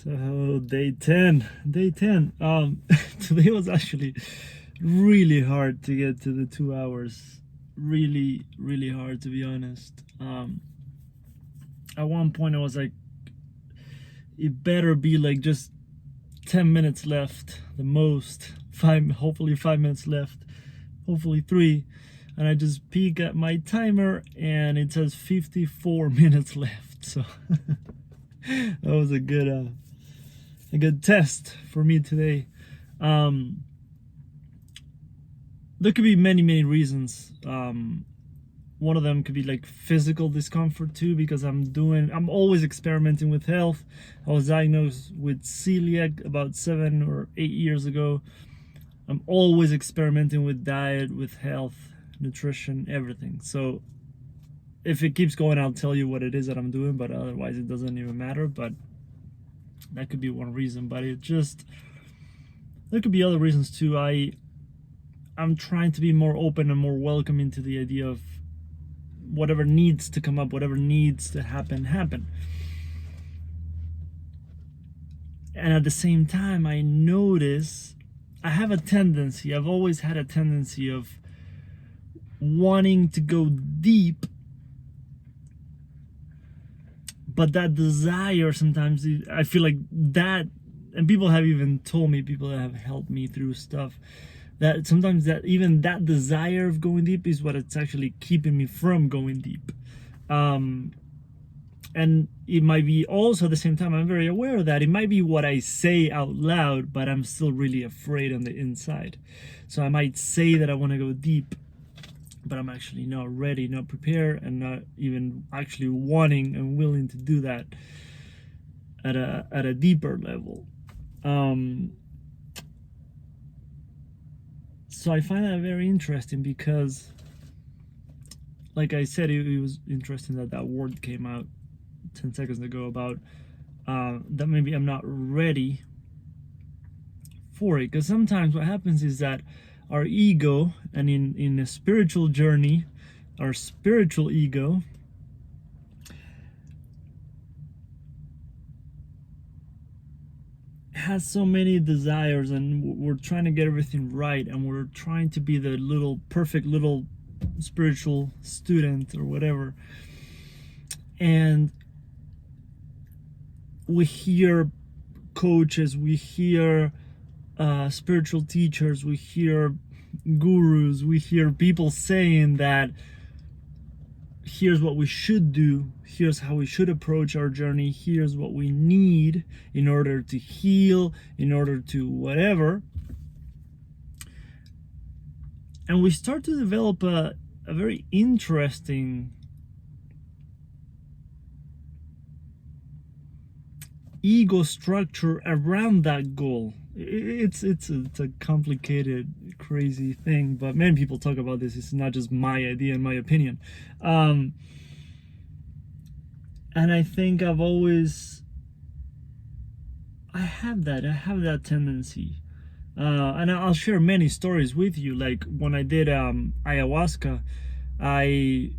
So day 10. Today was actually really hard to get to the 2 hours. Really hard, to be honest. At one point I was like, it better be like just 10 minutes left, the most. Hopefully 5 minutes left, hopefully 3. And I just peek at my timer and it says 54 minutes left. So that was a good test for me today. There could be many reasons. One of them could be like physical discomfort too, because I'm always experimenting with health. I was diagnosed with celiac about 7 or 8 years ago. I'm always experimenting with diet, with health, nutrition, everything. So if it keeps going, I'll tell you what it is that I'm doing, but otherwise it doesn't even matter. But that could be one reason, but there could be other reasons too. I'm trying to be more open and more welcoming to the idea of whatever needs to come up, whatever needs to happen. And at the same time, I notice I've always had a tendency of wanting to go deep, but that desire sometimes, I feel like that, and people have even told me, people that have helped me through stuff, that sometimes that even that desire of going deep is what it's actually keeping me from going deep. And it might be also, at the same time, I'm very aware of that it might be what I say out loud, but I'm still really afraid on the inside. So I might say that I want to go deep, but I'm actually not ready, not prepared, and not even actually wanting and willing to do that at a deeper level. So I find that very interesting because, like I said, it was interesting that word came out 10 seconds ago about that maybe I'm not ready for it. Because sometimes what happens is that our ego, and in a spiritual journey, our spiritual ego has so many desires, and we're trying to get everything right, and we're trying to be the perfect little spiritual student or whatever. And we hear coaches, we hear spiritual teachers, we hear gurus, we hear people saying that here's what we should do, here's how we should approach our journey, here's what we need in order to heal, in order to whatever. And we start to develop a very interesting ego structure around that goal. It's a complicated, crazy thing, but many people talk about this. It's not just my idea and my opinion. And I think I have that tendency. And I'll share many stories with you. Like when I did ayahuasca, I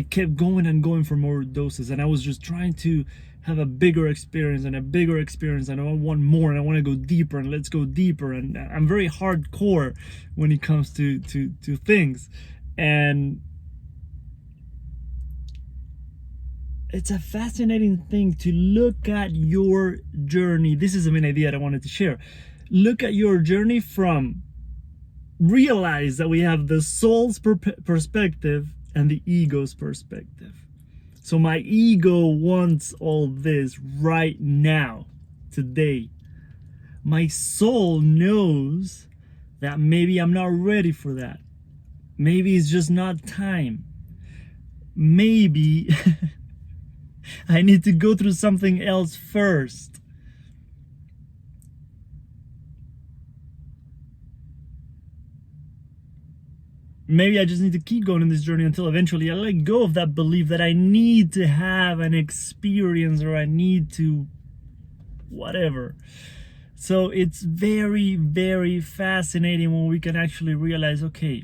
kept going for more doses, and I was just trying to have a bigger experience, and I want more, and I want to go deeper, and let's go deeper. And I'm very hardcore when it comes to things, and it's a fascinating thing to look at your journey. This is the main idea that I wanted to share. Look at your journey from, realize that we have the soul's perspective and the ego's perspective. So my ego wants all this right now, today. My soul knows that maybe I'm not ready for that. Maybe it's just not time. Maybe I need to go through something else first. Maybe I just need to keep going in this journey until eventually I let go of that belief that I need to have an experience, or I need to whatever. So it's very fascinating when we can actually realize, okay,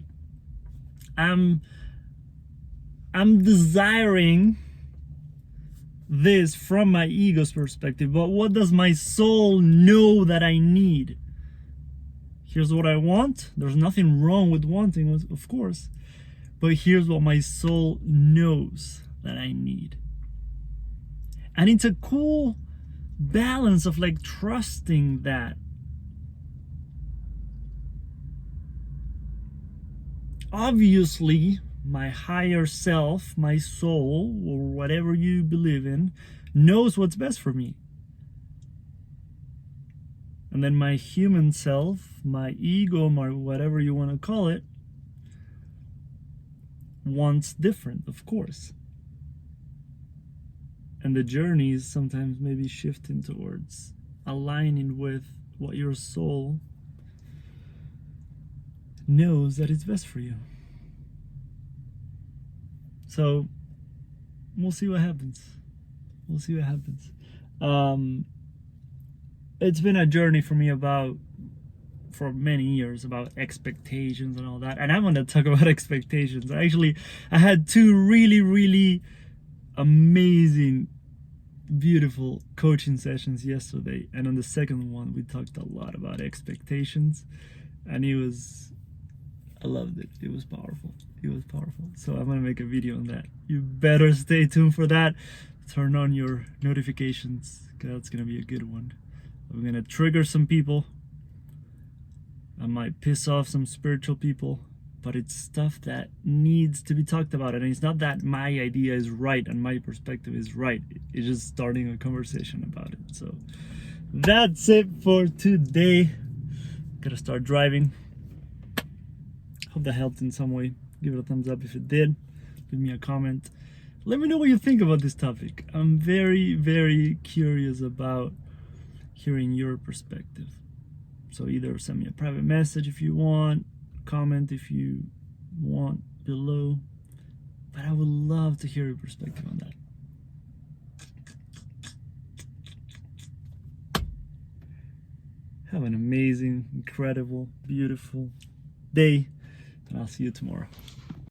I'm desiring this from my ego's perspective, but what does my soul know that I need? Here's what I want. There's nothing wrong with wanting, of course, but here's what my soul knows that I need. And it's a cool balance of like trusting that. Obviously, my higher self, my soul, or whatever you believe in, knows what's best for me. And then my human self, my ego, my whatever you want to call it, wants different, of course. And the journey is sometimes maybe shifting towards aligning with what your soul knows that it's best for you. So we'll see what happens. We'll see what happens. It's been a journey for me for many years about expectations and all that. And I'm going to talk about expectations. Actually, I had two really, really amazing, beautiful coaching sessions yesterday. And on the second one, we talked a lot about expectations. And I loved it. It was powerful. It was powerful. So I'm going to make a video on that. You better stay tuned for that. Turn on your notifications, because that's going to be a good one. I'm going to trigger some people. I might piss off some spiritual people, but it's stuff that needs to be talked about. And it's not that my idea is right and my perspective is right. It's just starting a conversation about it. So that's it for today. Gotta start driving. Hope that helped in some way. Give it a thumbs up if it did. Leave me a comment. Let me know what you think about this topic. I'm very, very curious about hearing your perspective. So either send me a private message if you want, comment if you want below. But I would love to hear your perspective on that. Have an amazing, incredible, beautiful day, and I'll see you tomorrow.